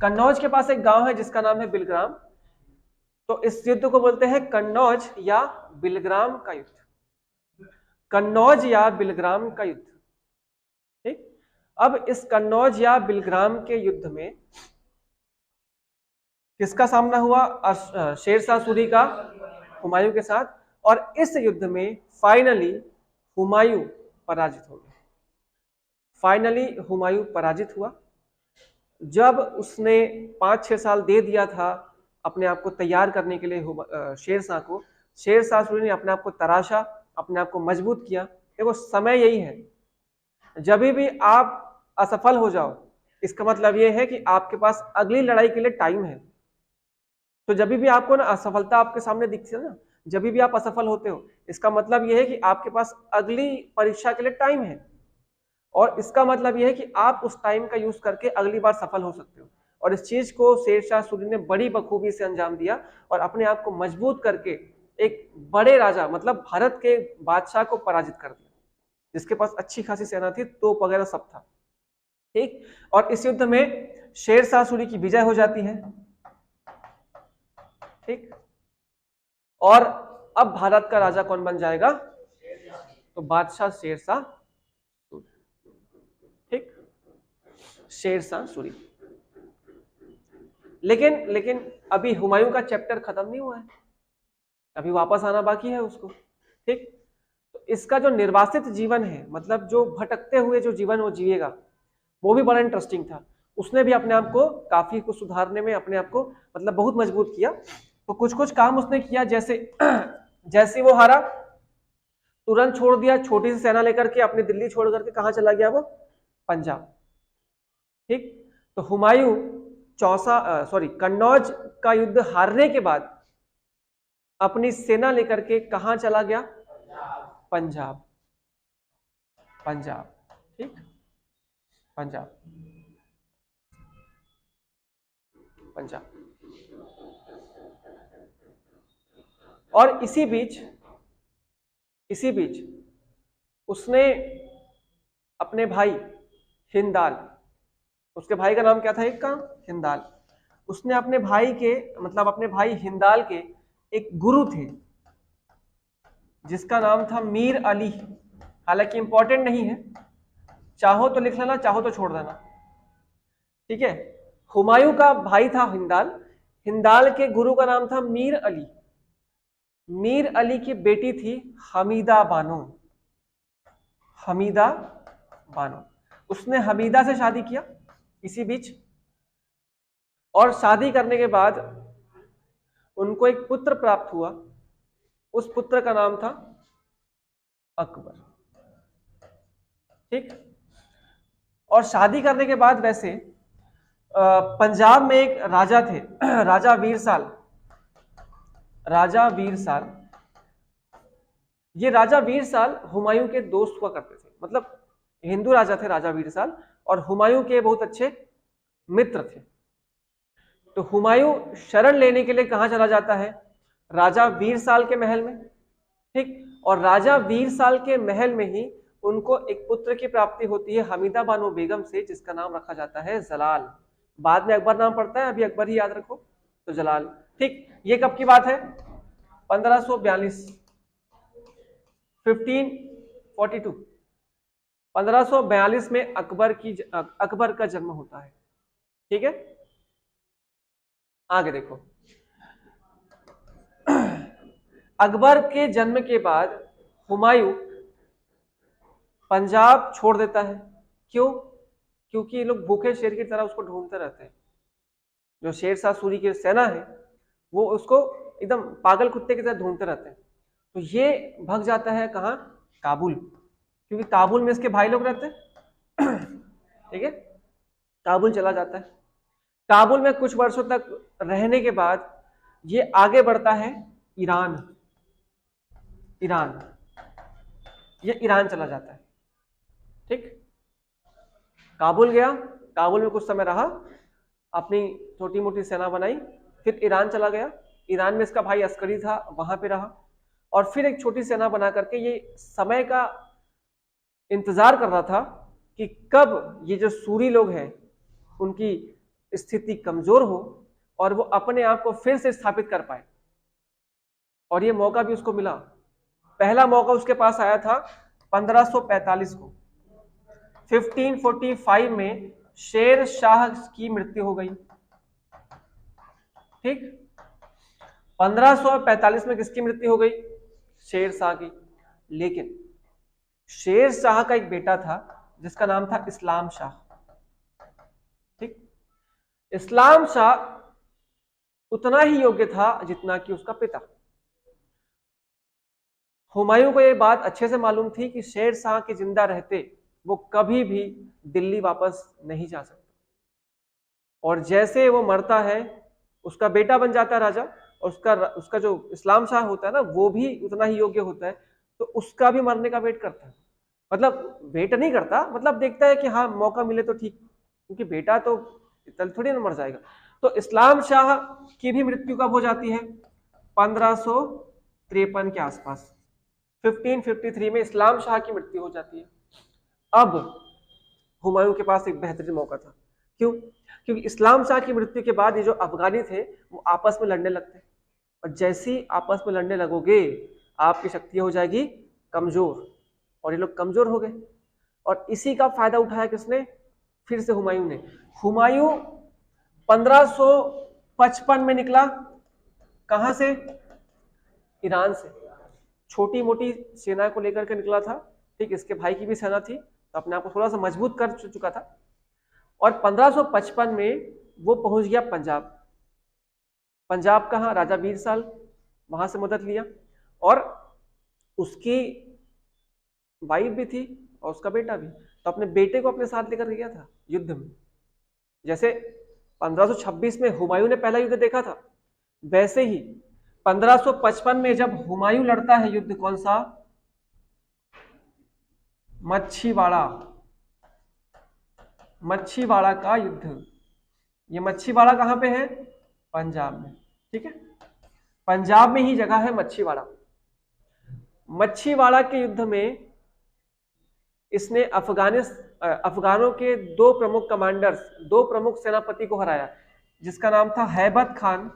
कन्नौज के पास एक गांव है जिसका नाम है बिलग्राम। तो इस युद्ध को बोलते हैं कन्नौज या बिलग्राम का युद्ध। कन्नौज या बिलग्राम का युद्ध। ठीक, अब इस कन्नौज या बिलग्राम के युद्ध में किसका सामना हुआ? शेरशाह सूरी का हुमायूं के साथ। और इस युद्ध में फाइनली हुमायूं पराजित हो गया। फाइनली हुमायूं पराजित हुआ। जब उसने 5-6 साल दे दिया था अपने आप को तैयार करने के लिए शेरशाह को, शेरशाह सूरी ने अपने आप को तराशा, अपने आप को मजबूत किया। देखो समय यही है, जब भी आप असफल हो जाओ इसका मतलब यह है कि आपके पास अगली लड़ाई के लिए टाइम है। तो जब भी आपको ना असफलता आपके सामने दिखती है ना, जब भी आप असफल होते हो, इसका मतलब यह है कि आपके पास अगली परीक्षा के लिए टाइम है। और इसका मतलब यह है कि आप उस टाइम का यूज करके अगली बार सफल हो सकते हो। और इस चीज को शेरशाह सूरी ने बड़ी बखूबी से अंजाम दिया और अपने आप को मजबूत करके एक बड़े राजा, मतलब भारत के बादशाह को पराजित कर दिया, जिसके पास अच्छी खासी सेना थी, तोप वगैरह सब था। ठीक, और इस युद्ध में शेरशाह सूरी की विजय हो जाती है। ठीक, और अब भारत का राजा कौन बन जाएगा? तो बादशाह शेरशाह सूरी। ठीक, शेरशाह सूरी। लेकिन अभी हुमायूं का चैप्टर खत्म नहीं हुआ है, अभी वापस आना बाकी है उसको। ठीक, तो इसका जो निर्वासित जीवन है, मतलब जो भटकते हुए जो जीवन वो जिएगा, वो भी बड़ा इंटरेस्टिंग था। उसने भी अपने आप को काफी कुछ सुधारने में अपने आप को मतलब बहुत मजबूत किया। तो कुछ कुछ काम उसने किया, जैसे जैसे वो हारा तुरंत छोड़ दिया, छोटी सी सेना लेकर के अपनी दिल्ली छोड़ करके कहां चला गया? वो पंजाब। ठीक, तो हुमायूं कन्नौज का युद्ध हारने के बाद अपनी सेना लेकर के कहां चला गया? पंजाब। पंजाब। ठीक, पंजाब। पंजाब। और इसी बीच उसने अपने भाई हिंदाल, उसके भाई का नाम क्या था? एक का हिंदाल। उसने अपने भाई के, मतलब अपने भाई हिंदाल के एक गुरु थे जिसका नाम था मीर अली। हालांकि इंपॉर्टेंट नहीं है, चाहो तो लिख लेना, चाहो तो छोड़ देना। ठीक है, हुमायूं का भाई था हिंदाल, हिंदाल के गुरु का नाम था मीर अली। मीर अली की बेटी थी हमीदा बानो। हमीदा बानो, उसने हमीदा से शादी किया इसी बीच। और शादी करने के बाद उनको एक पुत्र प्राप्त हुआ, उस पुत्र का नाम था अकबर। ठीक, और शादी करने के बाद वैसे पंजाब में एक राजा थे राजा वीरसाल। राजा वीरसाल, ये राजा वीरसाल हुमायूं के दोस्त हुआ करते थे, मतलब हिंदू राजा थे राजा वीरसाल, और हुमायूं के बहुत अच्छे मित्र थे। तो हुमायूं शरण लेने के लिए कहां चला जाता है? राजा वीरसाल के महल में। ठीक, और राजा वीरसाल के महल में ही उनको एक पुत्र की प्राप्ति होती है हमीदा बानो बेगम से, जिसका नाम रखा जाता है जलाल। बाद में अकबर नाम पड़ता है, अभी अकबर ही याद रखो, तो जलाल। ठीक, ये कब की बात है? 1542, 1542। 1542 में अकबर का जन्म होता है। ठीक है, आगे देखो। अकबर के जन्म के बाद हुमायूं पंजाब छोड़ देता है। क्यों? क्योंकि ये लोग भूखे शेर की तरह उसको ढूंढते रहते हैं। जो शेरशाह सूरी की सेना है वो उसको एकदम पागल कुत्ते की तरह ढूंढते रहते हैं। तो ये भग जाता है कहाँ? काबुल, क्योंकि काबुल में इसके भाई लोग रहते हैं। ठीक है, काबुल चला जाता है। काबुल में कुछ वर्षों तक रहने के बाद ये आगे बढ़ता है ईरान। ईरान, ये ईरान चला जाता है। ठीक, काबुल गया, काबुल में कुछ समय रहा, अपनी छोटी मोटी सेना बनाई, फिर ईरान चला गया। ईरान में इसका भाई अस्करी था, वहां पे रहा, और फिर एक छोटी सेना बना करके ये समय का इंतजार कर रहा था कि कब ये जो सूरी लोग हैं उनकी स्थिति कमजोर हो और वो अपने आप को फिर से स्थापित कर पाए। और ये मौका भी उसको मिला। पहला मौका उसके पास आया था 1545 को। 1545 में शेर शाह की मृत्यु हो गई। ठीक, 1545 में किसकी मृत्यु हो गई? शेर शाह की। लेकिन शेर शाह का एक बेटा था जिसका नाम था इस्लाम शाह। ठीक, इस्लाम शाह उतना ही योग्य था जितना कि उसका पिता। हुमायूं को यह बात अच्छे से मालूम थी कि शेर शाह के जिंदा रहते वो कभी भी दिल्ली वापस नहीं जा सकता, और जैसे वो मरता है उसका बेटा बन जाता है राजा, और उसका जो इस्लाम शाह होता है ना वो भी उतना ही योग्य होता है, तो उसका भी मरने का वेट करता है। मतलब वेट नहीं करता, मतलब देखता है कि हाँ मौका मिले तो ठीक, क्योंकि बेटा तो इतना थोड़ी ना मर जाएगा। तो इस्लाम शाह की भी मृत्यु कब हो जाती है? 1553 के आसपास, 1553 में इस्लाम शाह की मृत्यु हो जाती है। अब हुमायूं के पास एक बेहतरीन मौका था। क्यों? क्योंकि इस्लाम शाह की मृत्यु के बाद ये जो अफगानी थे वो आपस में लड़ने लगते, और जैसे ही आपस में लड़ने लगोगे आपकी शक्ति हो जाएगी कमजोर, और ये लोग कमजोर हो गए। और इसी का फायदा उठाया किसने? फिर से हुमायूं ने। हुमायूं 1555 में निकला। कहां से? ईरान से। छोटी मोटी सेना को लेकर के निकला था। ठीक, इसके भाई की भी सेना थी, तो अपने आप को थोड़ा सा मजबूत कर चुका था। और 1555 में वो पहुंच गया पंजाब। पंजाब कहाँ? राजा बीरसाल, वहां से मदद लिया। और उसकी वाइफ भी थी और उसका बेटा भी, तो अपने बेटे को अपने साथ लेकर गया था युद्ध में। जैसे 1526 में हुमायूं ने पहला युद्ध देखा था, वैसे ही 1555 में जब हुमायूं लड़ता है युद्ध, कौन सा? मच्छीवाड़ा। मच्छीवाड़ा का युद्ध। ये मच्छीवाड़ा कहां पे है? पंजाब में। ठीक है, पंजाब में ही जगह है मच्छीवाड़ा। मच्छीवाड़ा के युद्ध में इसने अफगानों के दो प्रमुख कमांडर्स, दो प्रमुख सेनापति को हराया, जिसका नाम था हैबत खान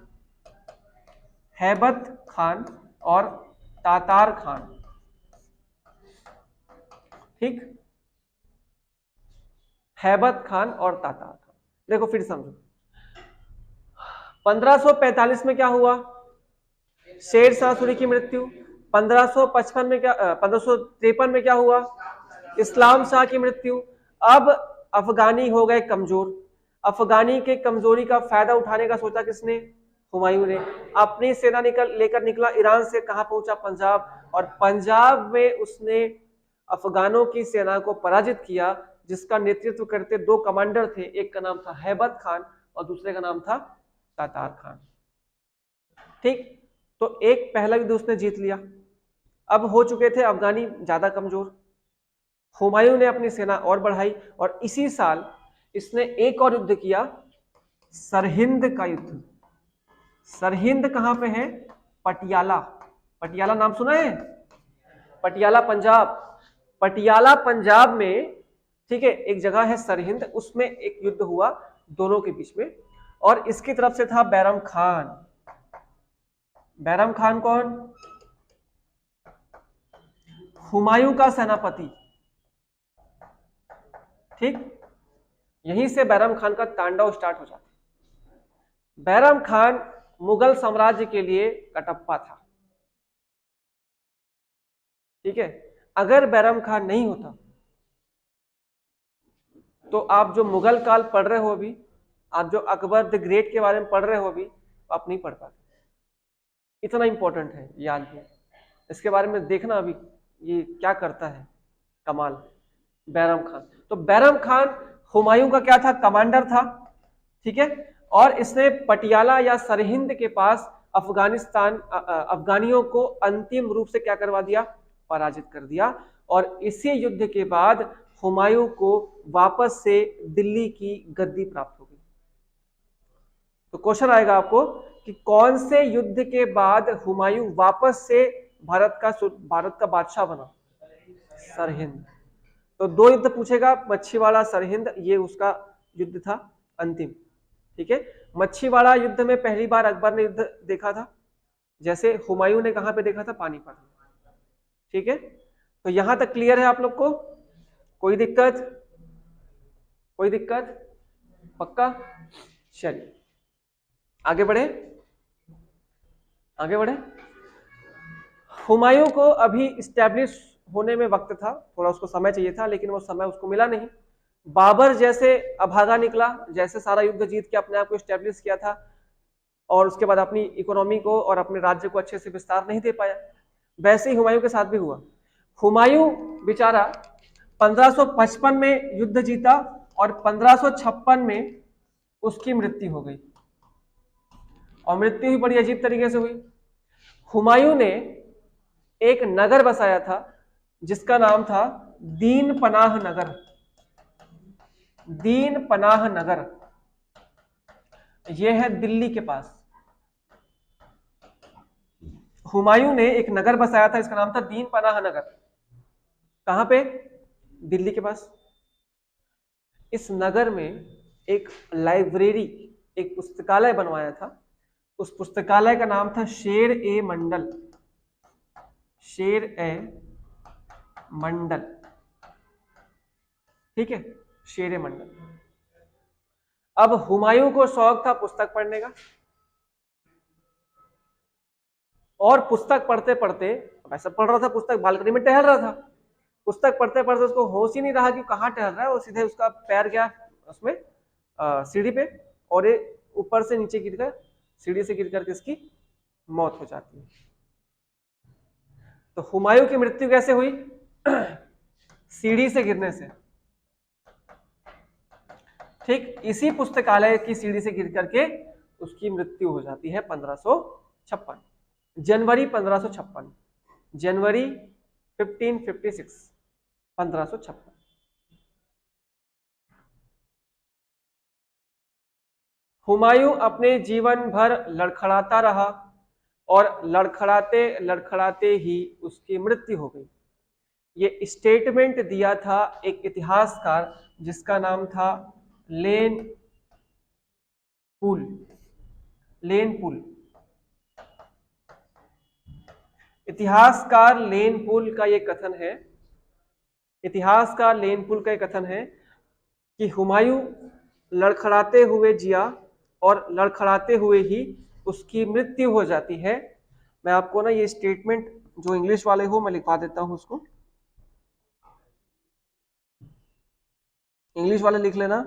और तातार खान। ठीक, हैबत खान और तातार खान। देखो फिर समझो, 1545 में क्या हुआ? शेर शाह सूरी की मृत्यु। 1555 में क्या 1553 में क्या हुआ? इस्लाम शाह की मृत्यु। अब अफगानी हो गए कमजोर। अफगानी के कमजोरी का फायदा उठाने का सोचा किसने? हुमायूं ने। अपनी सेना लेकर निकला ईरान से। कहां पहुंचा? पंजाब। और पंजाब में उसने अफगानों की सेना को पराजित किया, जिसका नेतृत्व करते दो कमांडर थे, एक का नाम था हैबत खान और दूसरे का नाम था तातार खान। ठीक, तो एक पहला युद्ध उसने जीत लिया। अब हो चुके थे अफगानी ज्यादा कमजोर। हुमायूं ने अपनी सेना और बढ़ाई, और इसी साल इसने एक और युद्ध किया, सरहिंद का युद्ध। सरहिंद कहां पे है? पटियाला। पटियाला नाम सुना है? पटियाला पंजाब। पटियाला पंजाब में, ठीक है, एक जगह है सरहिंद, उसमें एक युद्ध हुआ दोनों के बीच में, और इसकी तरफ से था बैरम खान। बैरम खान कौन? हुमायूं का सेनापति। ठीक, यहीं से बैरम खान का तांडव स्टार्ट हो जाता है। बैरम खान मुगल साम्राज्य के लिए कटप्पा था। ठीक है, अगर बैरम खान नहीं होता तो आप जो मुगल काल पढ़ रहे हो अभी, आप जो अकबर द ग्रेट के बारे में पढ़ रहे हो अभी, आप नहीं पढ़ पाते। इतना इंपॉर्टेंट है, याद है। इसके बारे में देखना अभी ये क्या करता है, कमाल। बैरम खान, तो बैरम खान हुमायूं का क्या था? कमांडर था। ठीक है, और इसने पटियाला या सरहिंद के पास अफगानियों को अंतिम रूप से क्या करवा दिया? पराजित कर दिया। और इसी युद्ध के बाद हुमायूं को वापस से दिल्ली की गद्दी प्राप्त हो गई। तो क्वेश्चन आएगा आपको कि कौन से युद्ध के बाद हुमायूं वापस से भारत का बादशाह बना? सरहिंद। तो दो युद्ध पूछेगा, मच्छीवाड़ा सरहिंद, ये उसका युद्ध था अंतिम। ठीक है, मच्छीवाड़ा युद्ध में पहली बार अकबर ने युद्ध देखा था, जैसे हुमायूं ने कहां पे देखा था? पानीपत में। ठीक है, तो यहां तक क्लियर है आप लोग को? कोई दिक्कत? कोई दिक्कत? पक्का? चलिए आगे बढ़े, आगे बढ़े। हुमायूं को अभी इस्टेब्लिश होने में वक्त था, थोड़ा उसको समय चाहिए था, लेकिन वो समय उसको मिला नहीं। बाबर जैसे अभागा निकला, जैसे सारा युद्ध जीत के अपने आप को इस्टेब्लिश किया था, और उसके बाद अपनी इकोनॉमी को और अपने राज्य को अच्छे से विस्तार नहीं दे पाया, वैसे ही हुमायूं के साथ भी हुआ। हुमायूं बेचारा 1555 में युद्ध जीता और 1556 में उसकी मृत्यु हो गई, और मृत्यु भी बड़ी अजीब तरीके से हुई। हुमायूं ने एक नगर बसाया था जिसका नाम था दीन पनाह नगर। दीन पनाह नगर यह है दिल्ली के पास। हुमायूं ने एक नगर बसाया था, इसका नाम था दीन पनाह नगर। कहां पे? दिल्ली के पास। इस नगर में एक लाइब्रेरी, एक पुस्तकालय बनवाया था। उस पुस्तकालय का नाम था शेर ए मंडल। शेर ए मंडल, ठीक है, शेर ए मंडल। अब हुमायूं को शौक था पुस्तक पढ़ने का, और पुस्तक पढ़ते पढ़ते, ऐसा पढ़ रहा था पुस्तक, बालकनी में टहल रहा था, पुस्तक पढ़ते पढ़ते उसको होश ही नहीं रहा कि कहाँ टहल रहा है, वो सीधे उसका पैर गया उसमें सीढ़ी पे, और ये ऊपर से नीचे गिरकर, सीढ़ी से गिरकर के इसकी मौत हो जाती है। तो हुमायूं की मृत्यु कैसे हुई? सीढ़ी से गिरने से। ठीक इसी पुस्तकालय की सीढ़ी से गिर करके उसकी मृत्यु हो जाती है 1556, जनवरी 1556, जनवरी 1556, 1556। हुमायूं अपने जीवन भर लड़खड़ाता रहा, और लड़खड़ाते लड़खड़ाते ही उसकी मृत्यु हो गई। ये स्टेटमेंट दिया था एक इतिहासकार जिसका नाम था लेन पुल। लेन पुल, इतिहासकार लेन पुल का ये कथन है, इतिहासकार लेन पुल का ये कथन है कि हुमायूं लड़खड़ाते हुए जिया और लड़खड़ाते हुए ही उसकी मृत्यु हो जाती है। मैं आपको ना ये स्टेटमेंट, जो इंग्लिश वाले हो, मैं लिखवा देता हूं उसको, इंग्लिश वाले लिख लेना।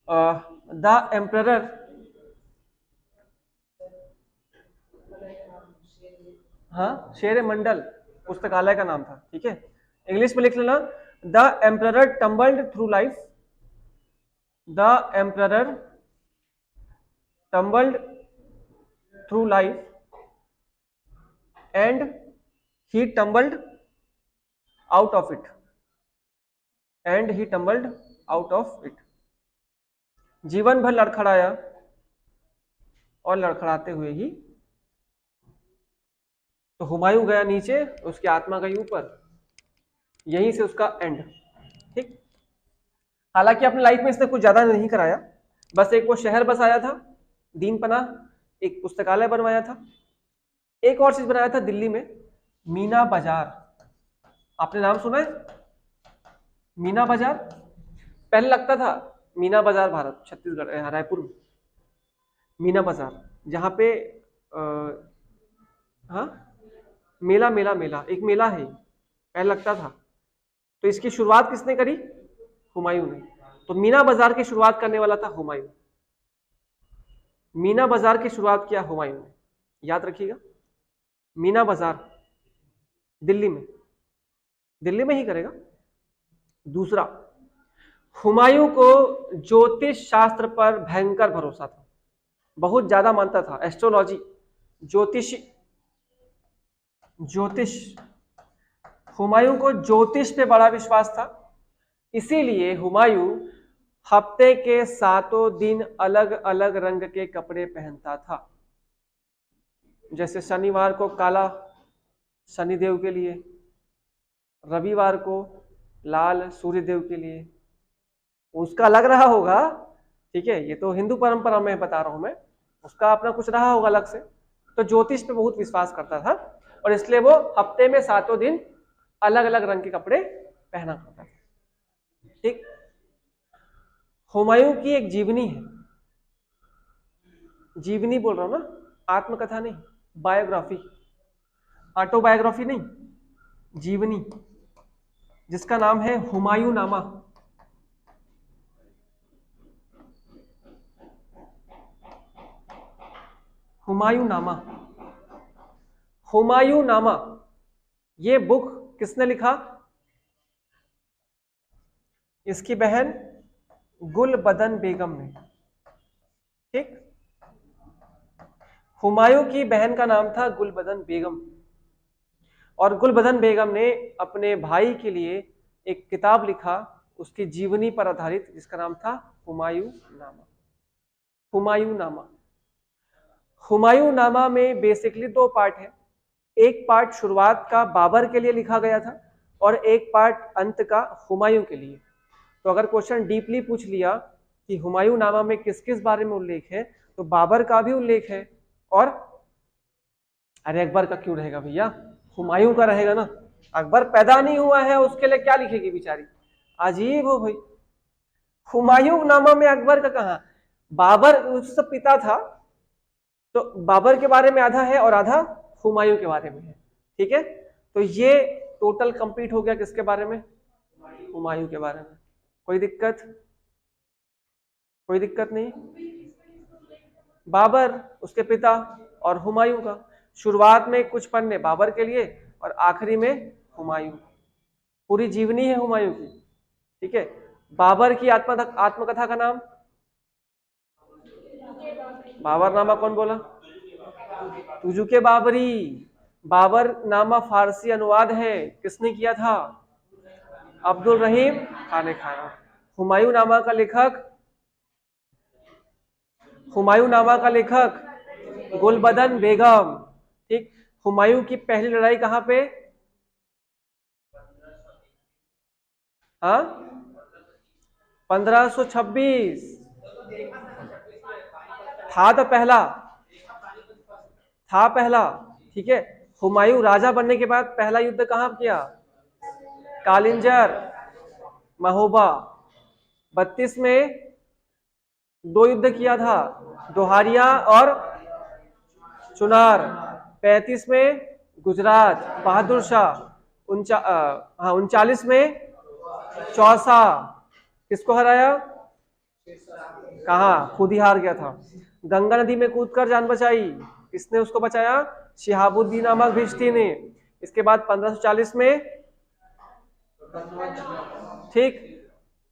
द एम्परर, हाँ, शेर मंडल पुस्तकालय का नाम था, ठीक है, इंग्लिश में लिख लेना। The emperor tumbled through life, the emperor tumbled through life and he tumbled out of it, and he tumbled out of it. जीवन भर लड़खड़ाया और लड़खड़ाते हुए ही, तो हुमायूं गया नीचे, उसकी आत्मा गई ऊपर, यहीं से उसका एंड। ठीक, हालांकि अपनी लाइफ में इसने कुछ ज्यादा नहीं कराया, बस एक वो शहर बसाया था दीन पनाह, एक पुस्तकालय बनवाया था, एक और चीज बनाया था दिल्ली में, मीना बाजार। आपने नाम सुना है मीना बाजार? पहले लगता था मीना बाजार भारत, छत्तीसगढ़, रायपुर में मीना बाजार, जहाँ पे हाँ, मेला मेला मेला, एक मेला है, पहले लगता था। तो इसकी शुरुआत किसने करी? हुमायूं ने। तो मीना बाजार की शुरुआत करने वाला था हुमायूं। मीना बाजार की शुरुआत किया हुमायूं ने, याद रखिएगा। मीना बाजार दिल्ली में, दिल्ली में ही करेगा। दूसरा, हुमायूं को ज्योतिष शास्त्र पर भयंकर भरोसा था, बहुत ज्यादा मानता था, एस्ट्रोलॉजी, ज्योतिष, ज्योतिष, हुमायूं को ज्योतिष पे बड़ा विश्वास था। इसीलिए हुमायूं हफ्ते के 7 दिन अलग अलग रंग के कपड़े पहनता था। जैसे शनिवार को काला शनिदेव के लिए, रविवार को लाल सूर्यदेव के लिए। उसका लग रहा होगा, ठीक है, ये तो हिंदू परंपरा में बता रहा हूं मैं, उसका अपना कुछ रहा होगा अलग से। तो ज्योतिष पे बहुत विश्वास करता था, और इसलिए वो हफ्ते में 7 दिन अलग अलग रंग के कपड़े पहना करता था। ठीक, हुमायूं की एक जीवनी है, जीवनी बोल रहा हूं ना, आत्मकथा नहीं, बायोग्राफी, ऑटोबायोग्राफी नहीं, जीवनी, जिसका नाम है हुमायूं नामा। हुमायूं नामा, हुमायूं नामा, ये बुक किसने लिखा? इसकी बहन गुलबदन बेगम ने। ठीक, हुमायूं की बहन का नाम था गुलबदन बेगम, और गुलबदन बेगम ने अपने भाई के लिए एक किताब लिखा उसकी जीवनी पर आधारित, जिसका नाम था हुमायूं नामा। हुमायूं नामा, हुमायूं नामा में बेसिकली 2 पार्ट है। एक पार्ट शुरुआत का बाबर के लिए लिखा गया था और एक पार्ट अंत का हुमायूं के लिए। तो अगर क्वेश्चन डीपली पूछ लिया कि हुमायूं नामा में किस किस बारे में उल्लेख है, तो बाबर का भी उल्लेख है, और अरे अकबर का क्यों रहेगा भैया, हुमायूं का रहेगा ना। अकबर पैदा नहीं हुआ है, उसके लिए क्या लिखेगी बेचारी, अजीब हो भाई। हुमायूं नामा में अकबर का कहा, बाबर उसका पिता था, तो बाबर के बारे में आधा है और आधा हुमायूं के बारे में है। ठीक है, तो ये टोटल कंप्लीट हो गया किसके बारे में? हुमायूं के बारे में। कोई दिक्कत? कोई दिक्कत नहीं। बाबर, उसके पिता, और हुमायूं का। शुरुआत में कुछ पन्ने बाबर के लिए और आखिरी में हुमायूं। पूरी जीवनी है हुमायूं की। ठीक है, बाबर की आत्मकथा का नाम? बाबरनामा कौन बोला? तुजुके बाबरी। बाबर नामा फारसी अनुवाद है, किसने किया था? अब्दुल रहीम खान खान। हुमायूं नामा का लेखक, हुमायूं नामा का लेखक गुलबदन बेगम। ठीक, हुमायूं की पहली लड़ाई कहां पे? हाँ, 1526। था तो पहला, था पहला। ठीक है, हुमायूं राजा बनने के बाद पहला युद्ध कहां किया? कालिंजर, महोबा। 32 में 2 युद्ध किया था, दोहारिया और चुनार। 35 में गुजरात, बहादुर शाह। 39 में चौसा। किसको हराया? कहा, खुद ही हार गया था। गंगा नदी में कूदकर जान बचाई, किसने उसको बचाया? शिहाबुद्दीन नामक भिश्ती ने। इसके बाद 1540 में, ठीक,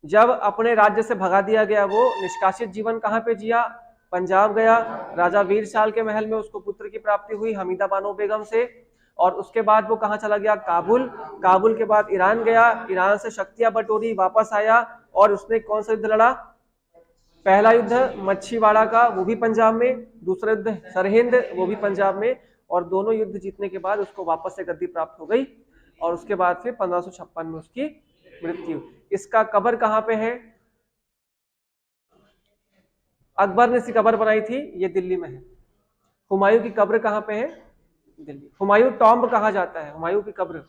जब अपने राज्य से भगा दिया गया, वो निष्कासित जीवन कहां पे जिया? पंजाब गया, राजा वीर साल के महल में उसको पुत्र की प्राप्ति हुई हमीदा बानो बेगम से, और उसके बाद वो कहां चला गया? काबुल। काबुल के बाद ईरान गया, ईरान से शक्तियां बटोरी, वापस आया, और उसने कौन सा युद्ध लड़ा? पहला युद्ध मच्छीवाड़ा का, वो भी पंजाब में। दूसरा युद्ध सरहिंद, वो भी पंजाब में। और दोनों युद्ध जीतने के बाद उसको वापस से गद्दी प्राप्त हो गई, और उसके बाद फिर 1556 में उसकी मृत्यु। इसका कब्र कहां पे है? अकबर ने इसकी कब्र बनाई थी, ये दिल्ली में है। हुमायूं की कब्र कहां पे है? दिल्ली। हुमायूं टॉम्ब कहा जाता है, हुमायूं की कब्र,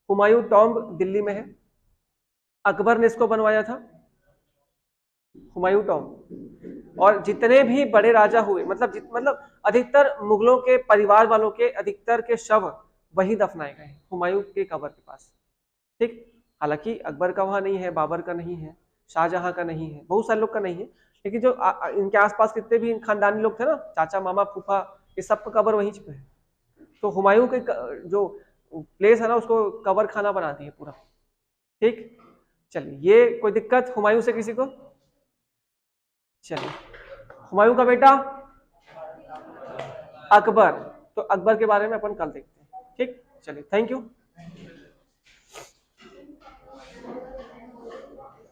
हुमायूं टॉम्ब दिल्ली में है। अकबर ने इसको बनवाया था, हुमायूं टॉम्ब। और जितने भी बड़े राजा हुए, मतलब अधिकतर मुगलों के परिवार वालों के अधिकतर के शव वही दफनाए गए हुमायूं के कब्र के पास। ठीक, हालांकि अकबर का वहां नहीं है, बाबर का नहीं है, शाहजहां का नहीं है, बहुत सारे लोग का नहीं है, लेकिन जो इनके आसपास कितने भी खानदानी लोग थे ना, चाचा मामा फूफा, ये सब का कब्र वहीं पे है। तो हुमायूं के जो प्लेस है ना, उसको कब्र खाना बना दिए पूरा। ठीक, चलिए, ये कोई दिक्कत हुमायूं से किसी को? चलिए, हुमायूं का बेटा अकबर, तो अकबर के बारे में अपन कल देखते हैं। ठीक, चलिए, थैंक यू।